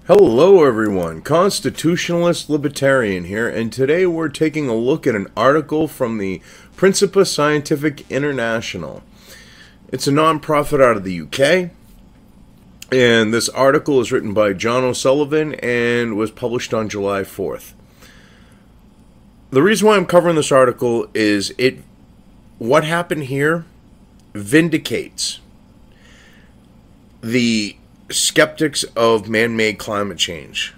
Hello everyone, Constitutionalist Libertarian here, and today we're taking a look at an article from the Principia Scientific International. It's a non-profit out of the UK, and this article is written by John O'Sullivan and was published on July 4th. The reason why I'm covering this article is what happened here vindicates the skeptics of man-made climate change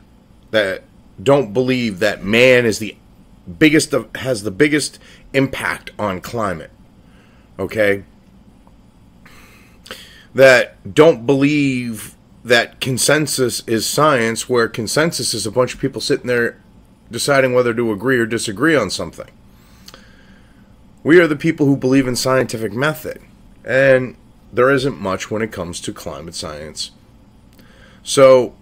that don't believe that man is the biggest has the biggest impact on climate. Okay? That don't believe that consensus is science, where consensus is a bunch of people sitting there deciding whether to agree or disagree on something. We are the people who believe in scientific method, and there isn't much when it comes to climate science. So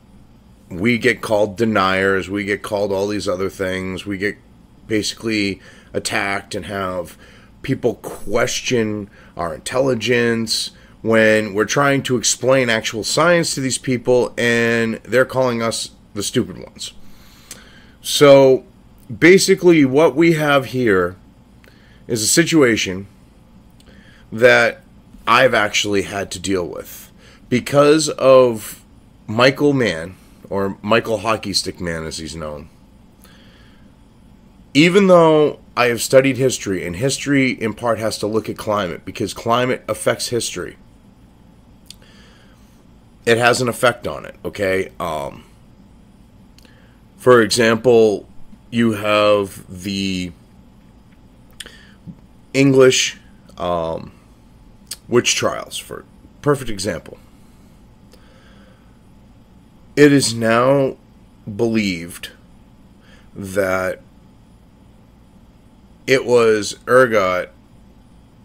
we get called deniers, we get called all these other things, we get basically attacked and have people question our intelligence when we're trying to explain actual science to these people, and they're calling us the stupid ones. So basically what we have here is a situation that I've actually had to deal with because of Mann, or Michael Hockey Stick Mann as he's known. Even though I have studied history, and history in part has to look at climate because climate affects history, it has an effect on it, okay? For example, you have the English witch trials, for perfect example. It is now believed that it was Urgot,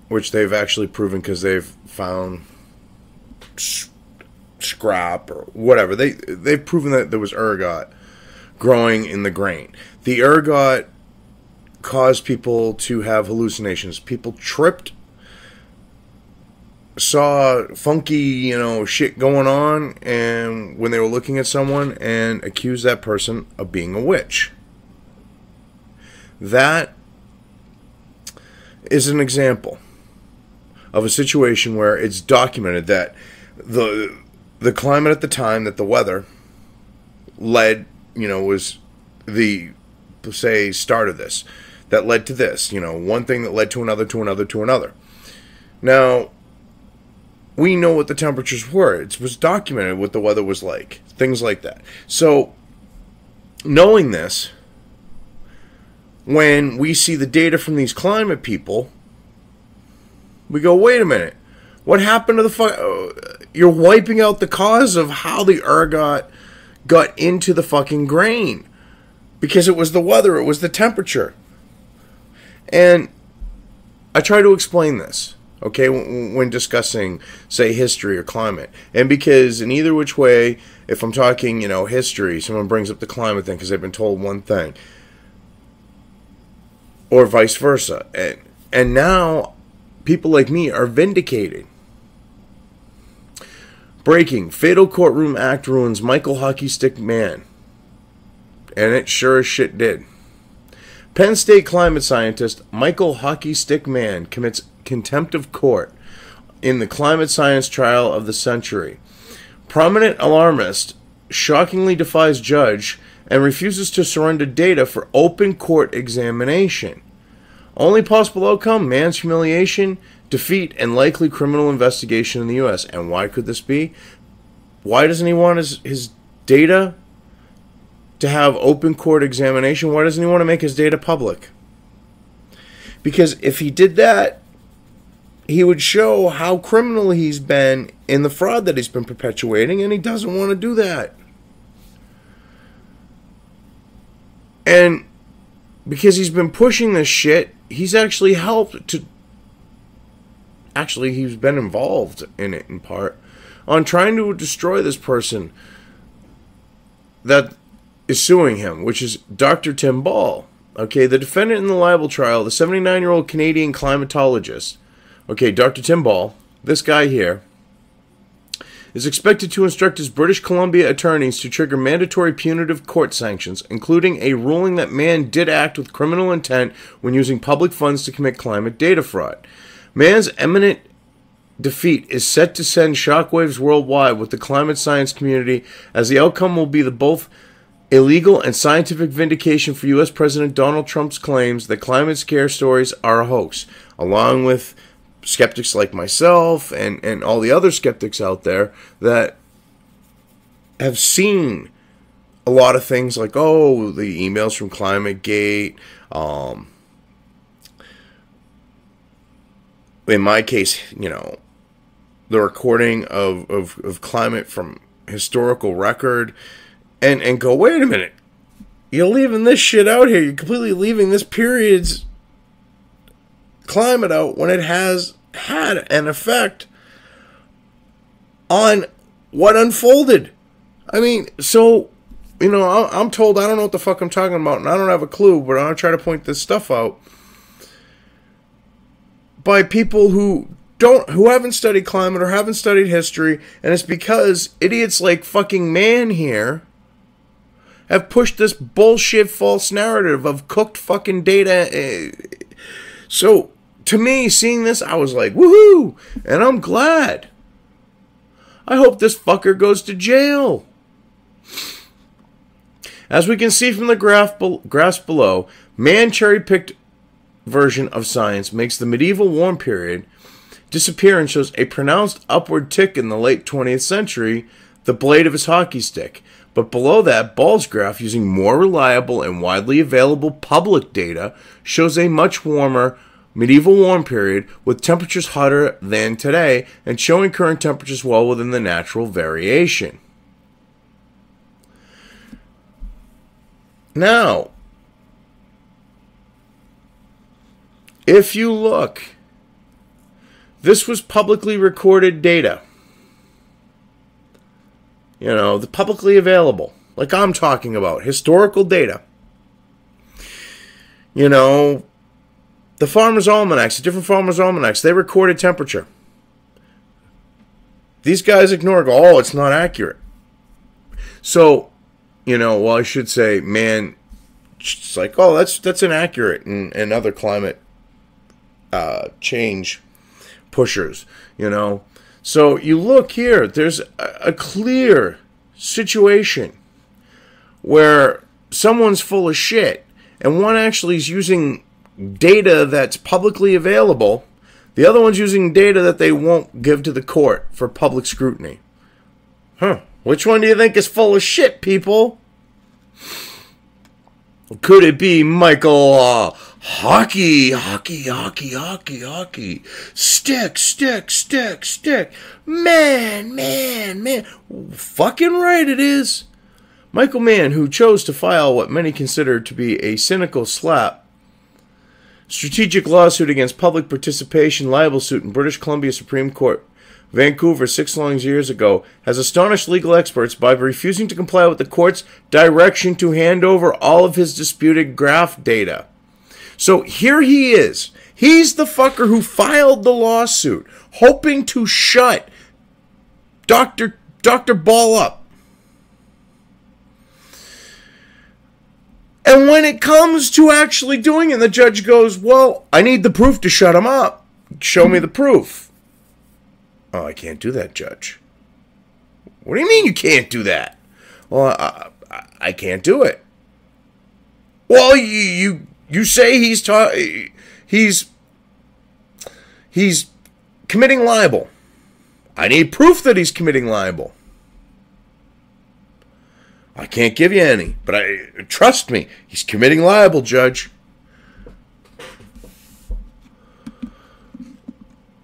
which they've actually proven because they've found scrap or whatever. They've proven that there was Urgot growing in the grain. The Urgot caused people to have hallucinations. People tripped, saw funky, shit going on, and when they were looking at someone, and accused that person of being a witch. That is an example of a situation where it's documented that the climate at the time, that the weather led, was the, say, start of this, that led to this, one thing that led to another, to another, to another. Now, we know what the temperatures were. It was documented what the weather was like. Things like that. So, knowing this, when we see the data from these climate people, we go, wait a minute. What happened to the you're wiping out the cause of how the ergot got into the fucking grain. Because it was the weather. It was the temperature. And I try to explain this. Okay, when discussing, say, history or climate. And because in either which way, if I'm talking, history, someone brings up the climate thing because they've been told one thing. Or vice versa. And now, people like me are vindicated. Breaking. Fatal Courtroom Act ruins Michael Hockey Stick Mann. And it sure as shit did. Penn State climate scientist Michael Hockey Stick Mann commits contempt of court in the climate science trial of the century. Prominent alarmist shockingly defies judge and refuses to surrender data for open court examination. Only possible outcome: Mann's humiliation, defeat, and likely criminal investigation in the U.S. And why could this be? Why doesn't he want his data to have open court examination? Why doesn't he want to make his data public? Because if he did that, he would show how criminal he's been in the fraud that he's been perpetuating, and he doesn't want to do that. And because he's been pushing this shit, he's actually helped to... Actually, he's been involved in it in part, on trying to destroy this person that is suing him, which is Dr. Tim Ball. Okay, the defendant in the libel trial, the 79-year-old Canadian climatologist. Okay, Dr. Tim Ball, this guy here, is expected to instruct his British Columbia attorneys to trigger mandatory punitive court sanctions, including a ruling that Mann did act with criminal intent when using public funds to commit climate data fraud. Mann's imminent defeat is set to send shockwaves worldwide with the climate science community, as the outcome will be the both illegal and scientific vindication for U.S. President Donald Trump's claims that climate scare stories are a hoax, along with skeptics like myself and all the other skeptics out there that have seen a lot of things like, oh, the emails from ClimateGate, in my case, you know, the recording of climate from historical record, and go, wait a minute, you're leaving this shit out here. You're completely leaving this period's climate out when it has had an effect on what unfolded. I mean, so, you know, I'm told I don't know what the fuck I'm talking about, and I don't have a clue, but I'm going to try to point this stuff out by people who haven't studied climate or haven't studied history, and it's because idiots like fucking Mann here have pushed this bullshit false narrative of cooked fucking data. So, to me, seeing this, I was like, woohoo! And I'm glad. I hope this fucker goes to jail. As we can see from the graphs below, Mann cherry-picked version of science makes the medieval warm period disappear and shows a pronounced upward tick in the late 20th century, the blade of his hockey stick. But below that, Ball's graph, using more reliable and widely available public data, shows a much warmer medieval warm period with temperatures hotter than today and showing current temperatures well within the natural variation. Now, if you look, this was publicly recorded data. You know, the publicly available, like I'm talking about, historical data. You know, the farmers' almanacs, the different farmers' almanacs, they recorded temperature. These guys ignore it, go, oh, it's not accurate. So, you know, well, I should say, man, it's like, oh, that's inaccurate, and other climate change pushers, you know. So you look here, there's a clear situation where someone's full of shit, and one actually is using data that's publicly available. The other one's using data that they won't give to the court for public scrutiny. Huh. Which one do you think is full of shit, people? Could it be Michael Hockey, stick, man. Fucking right it is. Michael Mann, who chose to file what many consider to be a cynical strategic lawsuit against public participation libel suit in British Columbia Supreme Court, Vancouver, 6 long years ago, has astonished legal experts by refusing to comply with the court's direction to hand over all of his disputed graph data. So here he is. He's the fucker who filed the lawsuit, hoping to shut Dr. Ball up. And when it comes to actually doing it, the judge goes, well, I need the proof to shut him up. Show me the proof. Oh, I can't do that, Judge. What do you mean you can't do that? Well, I can't do it. Well, you say he's committing libel. I need proof that he's committing libel. I can't give you any, but trust me, he's committing libel, Judge.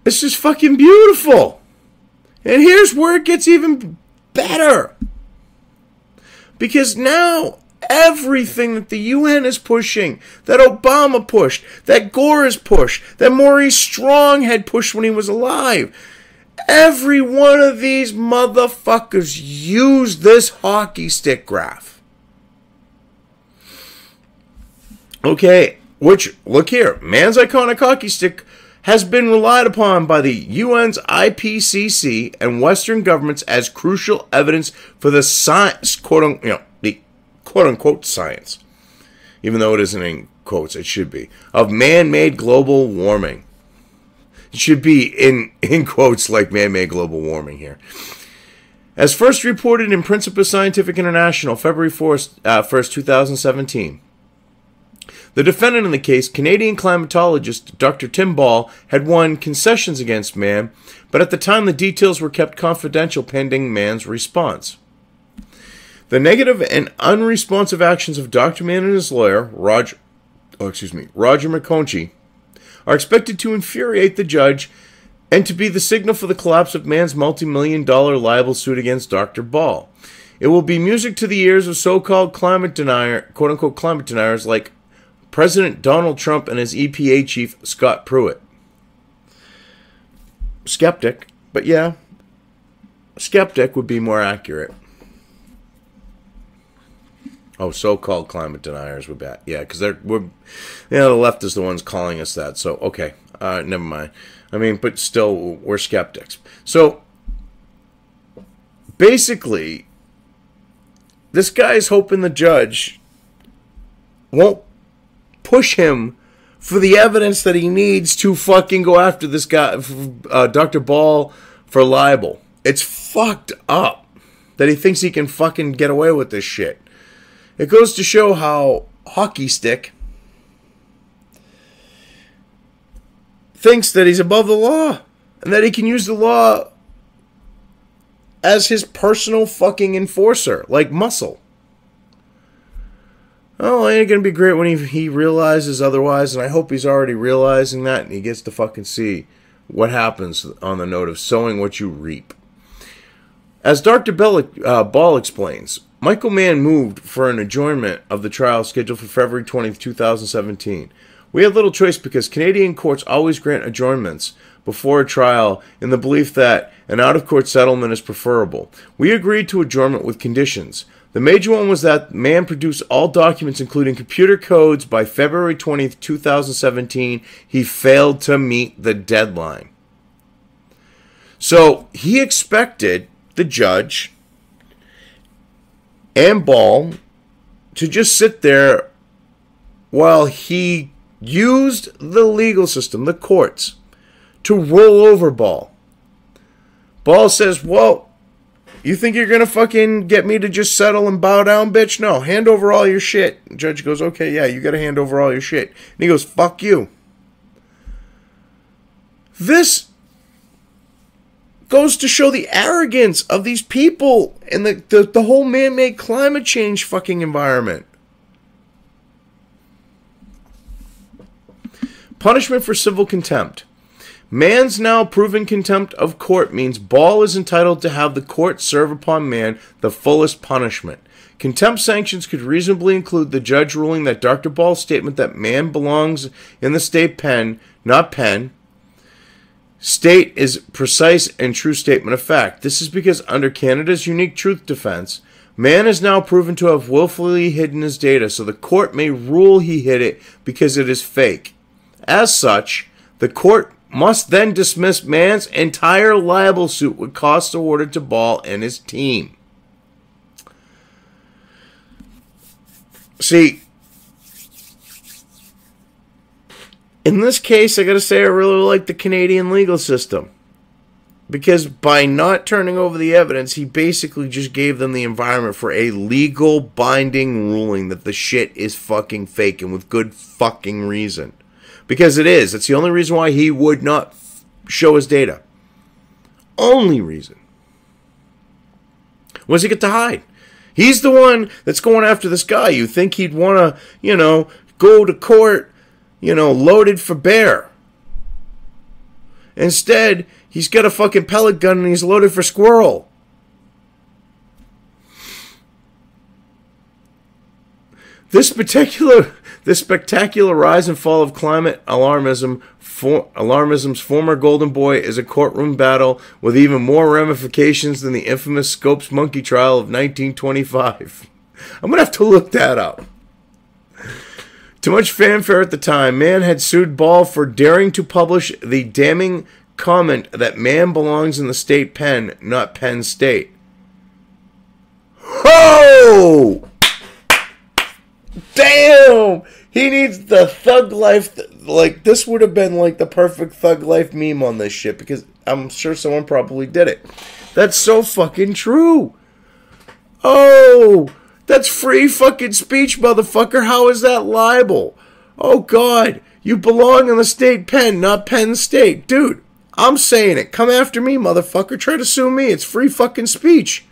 This is fucking beautiful. And here's where it gets even better. Because now everything that the UN is pushing, that Obama pushed, that Gore has pushed, that Maurice Strong had pushed when he was alive, every one of these motherfuckers use this hockey stick graph. Okay, which, look here, Mann's iconic hockey stick has been relied upon by the UN's IPCC and Western governments as crucial evidence for the science, the quote-unquote science, even though it isn't in quotes, it should be, of man-made global warming. It should be in quotes like man-made global warming here. As first reported in Principia Scientific International, February 1st, 2017, the defendant in the case, Canadian climatologist Dr. Tim Ball, had won concessions against Mann, but at the time the details were kept confidential pending Mann's response. The negative and unresponsive actions of Dr. Mann and his lawyer, Roger McConchie, are expected to infuriate the judge and to be the signal for the collapse of Mann's multi-million-dollar libel suit against Dr. Ball. It will be music to the ears of so-called quote-unquote climate deniers like President Donald Trump and his EPA chief, Scott Pruitt. Skeptic, but yeah, skeptic would be more accurate. Oh, so-called climate deniers would be, yeah, because the left is the ones calling us that. So, okay, never mind. I mean, but still, we're skeptics. So, basically, this guy's hoping the judge won't push him for the evidence that he needs to fucking go after this guy, Dr. Ball, for libel. It's fucked up that he thinks he can fucking get away with this shit. It goes to show how Hockey Stick thinks that he's above the law and that he can use the law as his personal fucking enforcer, like Muscle. Oh, ain't it gonna be great when he realizes otherwise, and I hope he's already realizing that, and he gets to fucking see what happens on the note of sowing what you reap. As Dr. Ball explains, Michael Mann moved for an adjournment of the trial scheduled for February 20th, 2017. We had little choice because Canadian courts always grant adjournments before a trial in the belief that an out-of-court settlement is preferable. We agreed to adjournment with conditions. The major one was that Mann produce all documents, including computer codes, by February 20th, 2017. He failed to meet the deadline. So he expected the judge and Ball to just sit there while he used the legal system, the courts, to roll over Ball. Ball says, well, you think you're going to fucking get me to just settle and bow down, bitch? No, hand over all your shit. The judge goes, okay, yeah, you got to hand over all your shit. And he goes, fuck you. This goes to show the arrogance of these people and the whole man-made climate change fucking environment. Punishment for civil contempt. Mann's now proven contempt of court means Ball is entitled to have the court serve upon Mann the fullest punishment. Contempt sanctions could reasonably include the judge ruling that Dr. Ball's statement that Mann belongs in the state pen, not pen, state is precise and true statement of fact. This is because under Canada's unique truth defense, Mann is now proven to have willfully hidden his data, so the court may rule he hid it because it is fake. As such, the court must then dismiss Mann's entire libel suit with costs awarded to Ball and his team. See, in this case, I gotta say I really like the Canadian legal system. Because by not turning over the evidence, he basically just gave them the environment for a legal binding ruling that the shit is fucking fake, and with good fucking reason. Because it is. It's the only reason why he would not show his data. Only reason. What does he get to hide? He's the one that's going after this guy. You think he'd want to, go to court, loaded for bear. Instead, he's got a fucking pellet gun and he's loaded for squirrel. This spectacular rise and fall of climate alarmism's former golden boy is a courtroom battle with even more ramifications than the infamous Scopes monkey trial of 1925. I'm going to have to look that up. To much fanfare at the time, Mann had sued Ball for daring to publish the damning comment that man belongs in the state pen, not Penn State. Oh! Damn! He needs the thug life. Like, this would have been like the perfect thug life meme on this shit, because I'm sure someone probably did it. That's so fucking true. Oh! That's free fucking speech, motherfucker. How is that libel? Oh, God. You belong in the state pen, not Penn State. Dude, I'm saying it. Come after me, motherfucker. Try to sue me. It's free fucking speech.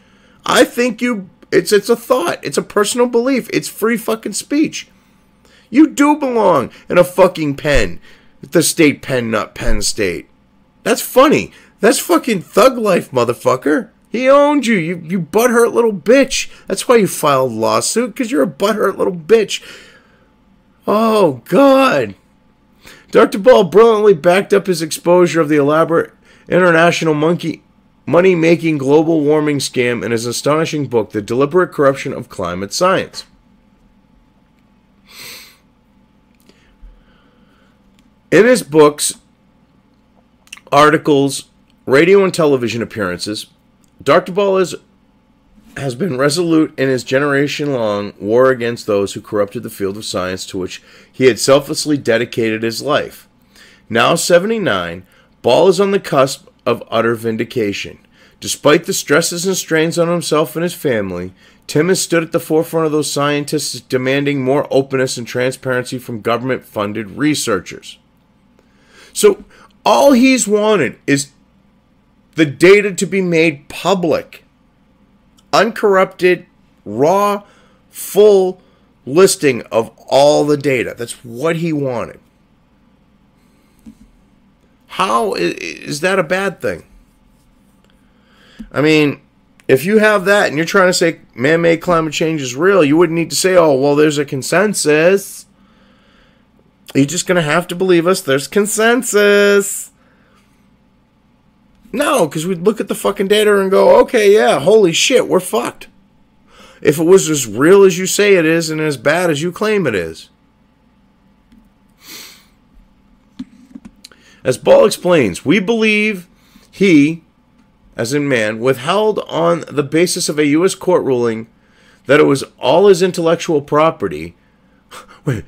I think it's a thought. It's a personal belief. It's free fucking speech. You do belong in a fucking pen. The state pen, not Penn State. That's funny. That's fucking thug life, motherfucker. He owned you. You butthurt little bitch. That's why you filed a lawsuit, because you're a butthurt little bitch. Oh, God. Dr. Ball brilliantly backed up his exposure of the elaborate international money-making global warming scam in his astonishing book, The Deliberate Corruption of Climate Science. In his books, articles, radio and television appearances, Dr. Ball has been resolute in his generation-long war against those who corrupted the field of science to which he had selflessly dedicated his life. Now 79, Ball is on the cusp of utter vindication. Despite the stresses and strains on himself and his family, Tim has stood at the forefront of those scientists demanding more openness and transparency from government-funded researchers. So all he's wanted is the data to be made public. Uncorrupted, raw, full listing of all the data. That's what he wanted. How is that a bad thing? I mean, if you have that and you're trying to say man-made climate change is real, you wouldn't need to say, oh, well, there's a consensus. You're just going to have to believe us. There's consensus. No, because we'd look at the fucking data and go, okay, yeah, holy shit, we're fucked. If it was as real as you say it is and as bad as you claim it is. As Ball explains, we believe he, as in Mann, withheld on the basis of a U.S. court ruling that it was all his intellectual property. Wait,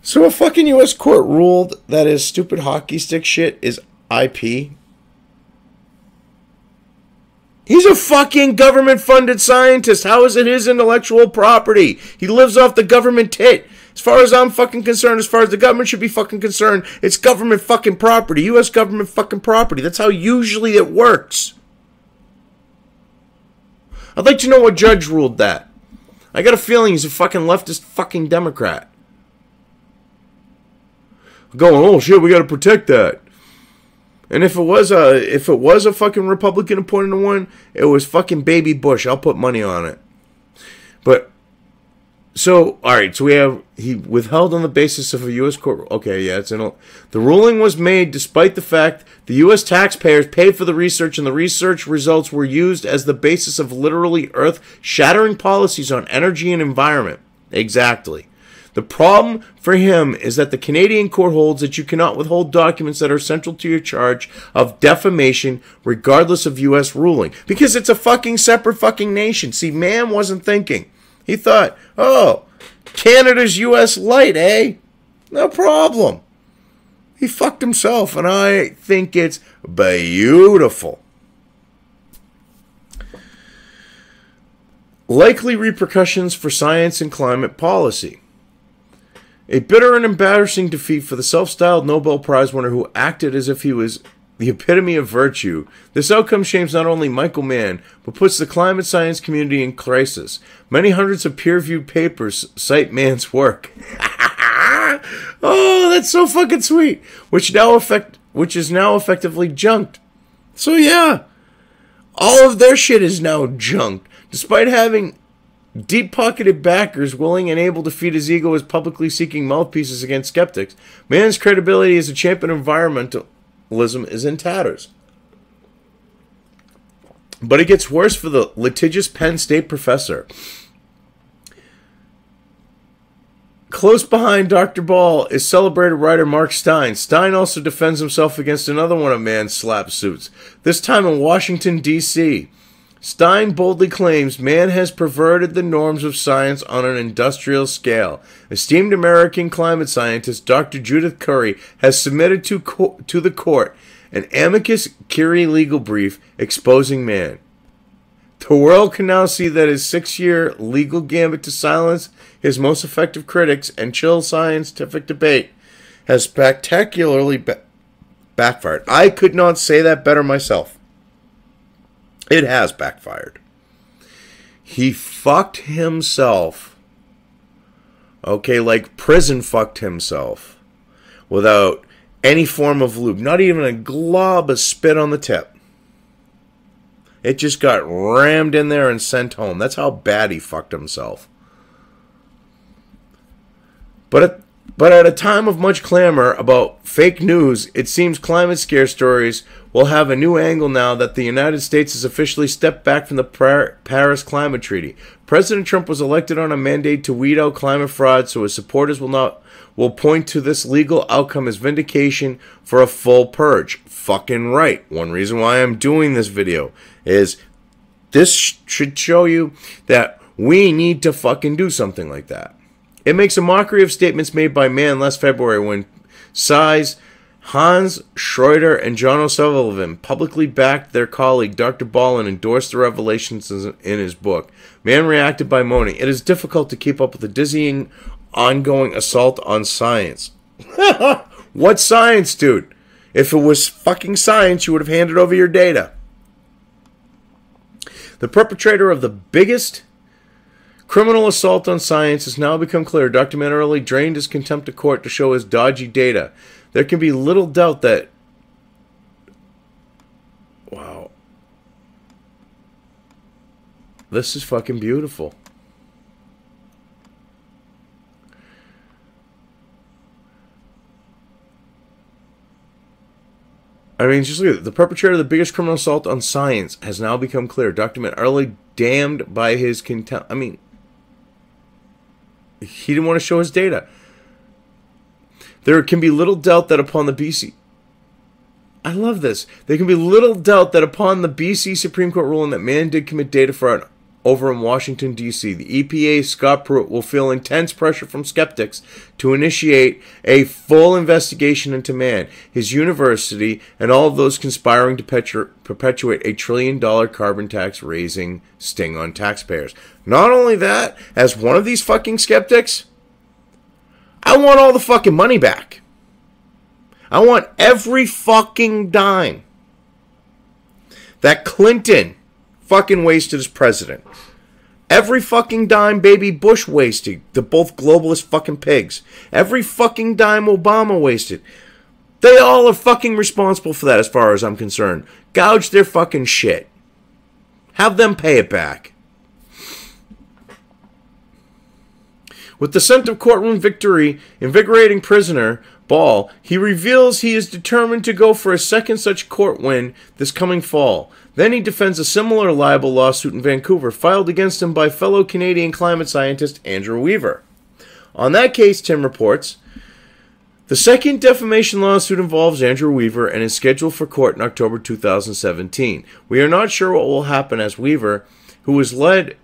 So a fucking U.S. court ruled that his stupid hockey stick shit is IP? He's a fucking government-funded scientist. How is it his intellectual property? He lives off the government tit. As far as I'm fucking concerned, as far as the government should be fucking concerned, it's government fucking property. U.S. government fucking property. That's how usually it works. I'd like to know what judge ruled that. I got a feeling he's a fucking leftist fucking Democrat. Going, oh shit, we got to protect that. And if it was a fucking Republican appointed one, it was fucking Baby Bush. I'll put money on it. But so all right, so he withheld on the basis of a U.S. court. Okay, yeah, the ruling was made despite the fact the U.S. taxpayers paid for the research, and the research results were used as the basis of literally earth-shattering policies on energy and environment. Exactly. The problem for him is that the Canadian court holds that you cannot withhold documents that are central to your charge of defamation regardless of U.S. ruling. Because it's a fucking separate fucking nation. See, Mann wasn't thinking. He thought, oh, Canada's U.S. light, eh? No problem. He fucked himself, and I think it's beautiful. Likely repercussions for science and climate policy. A bitter and embarrassing defeat for the self-styled Nobel Prize winner who acted as if he was the epitome of virtue. This outcome shames not only Michael Mann, but puts the climate science community in crisis. Many hundreds of peer-reviewed papers cite Mann's work. Oh, that's so fucking sweet. Which is now effectively junked. So yeah, all of their shit is now junked. Despite having deep-pocketed backers willing and able to feed his ego as publicly seeking mouthpieces against skeptics, Mann's credibility as a champion of environmentalism is in tatters. But it gets worse for the litigious Penn State professor. Close behind Dr. Ball is celebrated writer Mark Stein. Stein also defends himself against another one of Mann's slap suits, this time in Washington, D.C. Stein boldly claims Mann has perverted the norms of science on an industrial scale. Esteemed American climate scientist Dr. Judith Curry has submitted to the court an amicus curiae legal brief exposing Mann. The world can now see that his 6-year legal gambit to silence his most effective critics and chill scientific debate has spectacularly backfired. I could not say that better myself. It has backfired. He fucked himself. Okay, like prison fucked himself. Without any form of lube. Not even a glob of spit on the tip. It just got rammed in there and sent home. That's how bad he fucked himself. But at a time of much clamor about fake news, it seems climate scare stories will have a new angle now that the United States has officially stepped back from the Paris Climate Treaty. President Trump was elected on a mandate to weed out climate fraud, so his supporters will point to this legal outcome as vindication for a full purge. Fucking right. One reason why I'm doing this video is this should show you that we need to fucking do something like that. It makes a mockery of statements made by Mann last February when Size, Hans Schroeder, and John O'Sullivan publicly backed their colleague Dr. Ball and endorsed the revelations in his book. Mann reacted by moaning, "It is difficult to keep up with the dizzying, ongoing assault on science." What science, dude? If it was fucking science, you would have handed over your data. The perpetrator of the biggest criminal assault on science has now become clear. Documentarily drained his contempt to court to show his dodgy data. There can be little doubt that... Wow. This is fucking beautiful. I mean, just look at it. The perpetrator of the biggest criminal assault on science has now become clear. Documentarily damned by his contempt. I mean, he didn't want to show his data. There can be little doubt that upon the BC... I love this. There can be little doubt that upon the BC Supreme Court ruling that Mann did commit data fraud over in Washington, D.C., the EPA's Scott Pruitt will feel intense pressure from skeptics to initiate a full investigation into Mann, his university, and all of those conspiring to perpetuate a $1 trillion carbon tax raising sting on taxpayers. Not only that, as one of these fucking skeptics, I want all the fucking money back. I want every fucking dime that Clinton fucking wasted as president. Every fucking dime baby Bush wasted. The both globalist fucking pigs. Every fucking dime Obama wasted. They all are fucking responsible for that as far as I'm concerned. Gouge their fucking shit. Have them pay it back. With the scent of courtroom victory invigorating prisoner Ball, he reveals he is determined to go for a second such court win this coming fall. Then he defends a similar libel lawsuit in Vancouver filed against him by fellow Canadian climate scientist Andrew Weaver. On that case, Tim reports, the second defamation lawsuit involves Andrew Weaver and is scheduled for court in October 2017. We are not sure what will happen as Weaver, who was a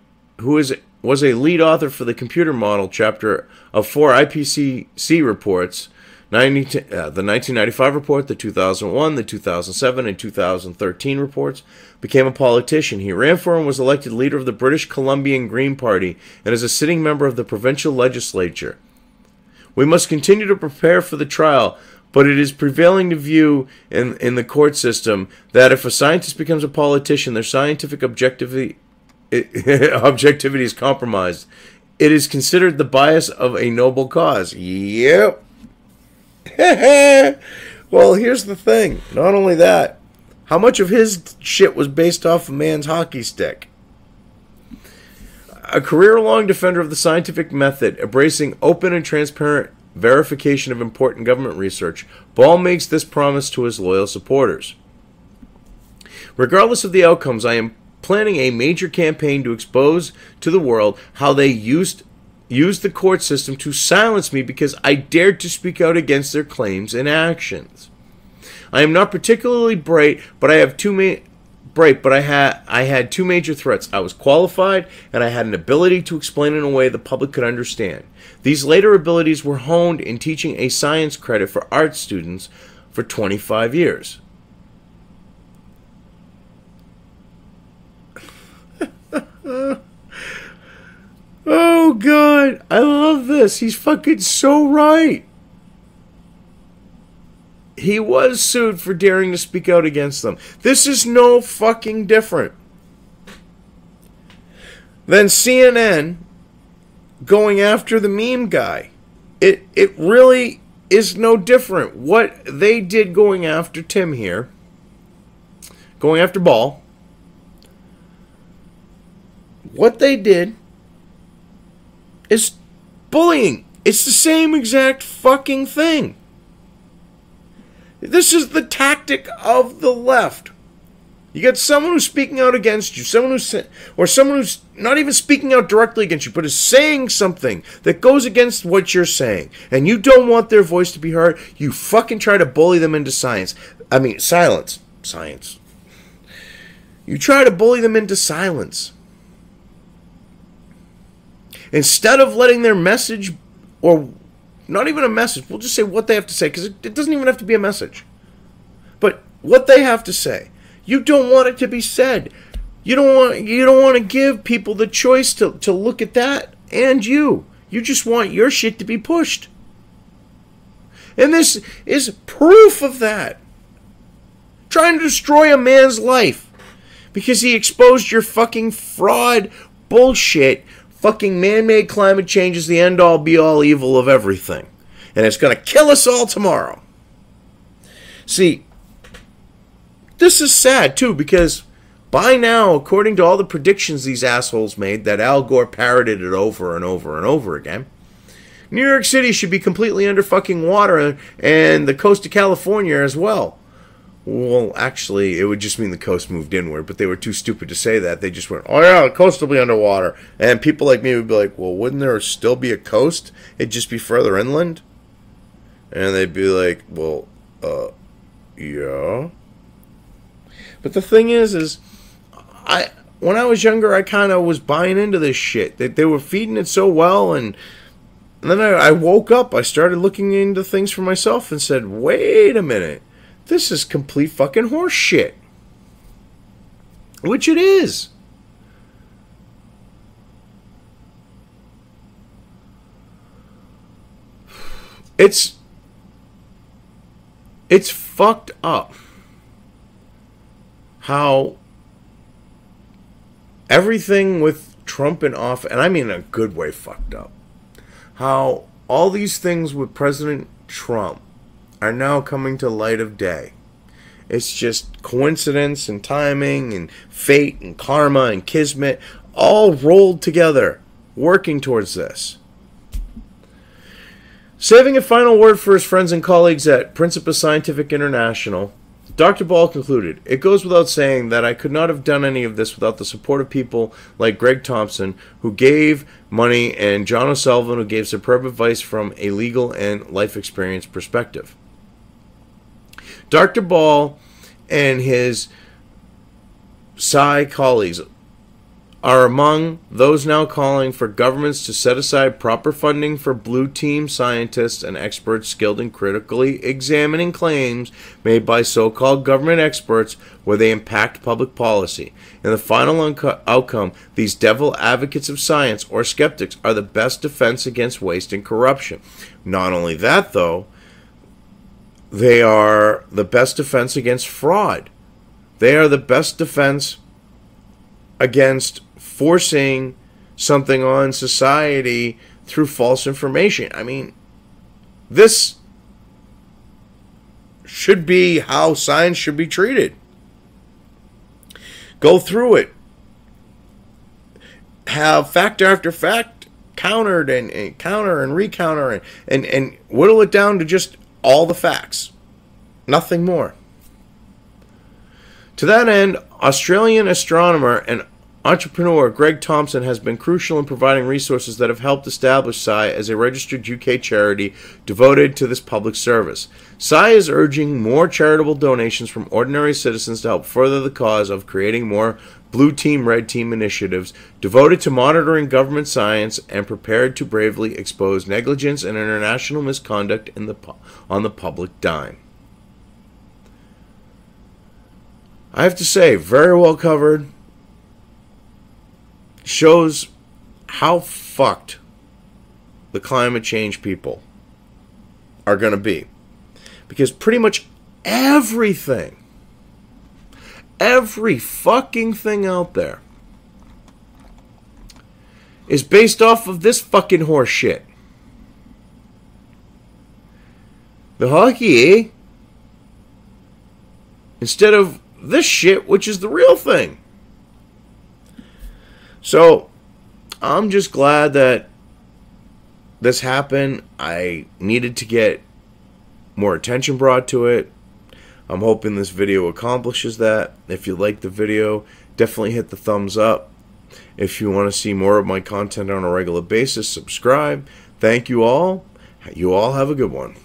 lead author for the computer model chapter of 4 IPCC reports, the 1995 report, the 2001, the 2007, and 2013 reports, became a politician. He ran for and was elected leader of the British Columbian Green Party and is a sitting member of the provincial legislature. We must continue to prepare for the trial, but it is prevailing to view in the court system that if a scientist becomes a politician, their scientific objectivity is compromised. It is considered the bias of a noble cause. Yep. Well, here's the thing. Not only that, how much of his shit was based off of Mann's hockey stick? A career-long defender of the scientific method, embracing open and transparent verification of important government research, Ball makes this promise to his loyal supporters. Regardless of the outcomes, I am planning a major campaign to expose to the world how they used the court system to silence me because I dared to speak out against their claims and actions. I am not particularly bright, but I had two major threats. I was qualified, and I had an ability to explain in a way the public could understand. These later abilities were honed in teaching a science credit for art students for 25 years. Oh, God. I love this. He's fucking so right. He was sued for daring to speak out against them. This is no fucking different than CNN going after the meme guy. It really is no different. What they did going after Tim here, going after Ball, what they did is bullying. It's the same exact fucking thing. This is the tactic of the left. You got someone who's speaking out against you, someone who's not even speaking out directly against you, but is saying something that goes against what you're saying, and you don't want their voice to be heard. You fucking try to bully them into silence. Science. You try to bully them into silence. Instead of letting their message, or not even a message, we'll just say what they have to say, because it doesn't even have to be a message. But what they have to say, you don't want it to be said. You don't want to give people the choice to look at that and you. You just want your shit to be pushed. And this is proof of that. Trying to destroy a man's life because he exposed your fucking fraud bullshit. Fucking man-made climate change is the end-all, be-all evil of everything. And it's going to kill us all tomorrow. See, this is sad, too, because by now, according to all the predictions these assholes made, that Al Gore parroted it over and over and over again, New York City should be completely under fucking water, and the coast of California as well. Well, actually, it would just mean the coast moved inward, but they were too stupid to say that. They just went, oh yeah, the coast will be underwater. And people like me would be like, well, wouldn't there still be a coast? It'd just be further inland? And they'd be like, well, yeah. But the thing is when I was younger, I kind of was buying into this shit. They were feeding it so well, and then I woke up. I started looking into things for myself and said, wait a minute. This is complete fucking horse shit. Which it is. It's fucked up how everything with Trump in office, and I mean in a good way fucked up, how all these things with President Trump are now coming to light of day. It's just coincidence and timing and fate and karma and kismet all rolled together, working towards this. Saving a final word for his friends and colleagues at Principia Scientific International, Dr. Ball concluded, it goes without saying that I could not have done any of this without the support of people like Greg Thompson, who gave money, and John O'Sullivan, who gave superb advice from a legal and life experience perspective. Dr. Ball and his Psi colleagues are among those now calling for governments to set aside proper funding for blue team scientists and experts skilled in critically examining claims made by so-called government experts where they impact public policy. In the final outcome, these devil advocates of science, or skeptics, are the best defense against waste and corruption. Not only that, though, they are the best defense against fraud. They are the best defense against forcing something on society through false information. I mean, this should be how science should be treated. Go through it. Have fact after fact countered and counter and recounter and whittle it down to just all the facts. Nothing more. To that end, Australian astronomer and entrepreneur Greg Thompson has been crucial in providing resources that have helped establish Psi as a registered UK charity devoted to this public service. Psi is urging more charitable donations from ordinary citizens to help further the cause of creating more blue team, red team initiatives devoted to monitoring government science and prepared to bravely expose negligence and international misconduct on the public dime. I have to say, very well covered. Shows how fucked the climate change people are going to be. Because pretty much everything, every fucking thing out there is based off of this fucking horse shit. The hockey, eh? Instead of this shit, which is the real thing. So, I'm just glad that this happened. I needed to get more attention brought to it. I'm hoping this video accomplishes that. If you like the video, definitely hit the thumbs up. If you want to see more of my content on a regular basis, subscribe. Thank you all. You all have a good one.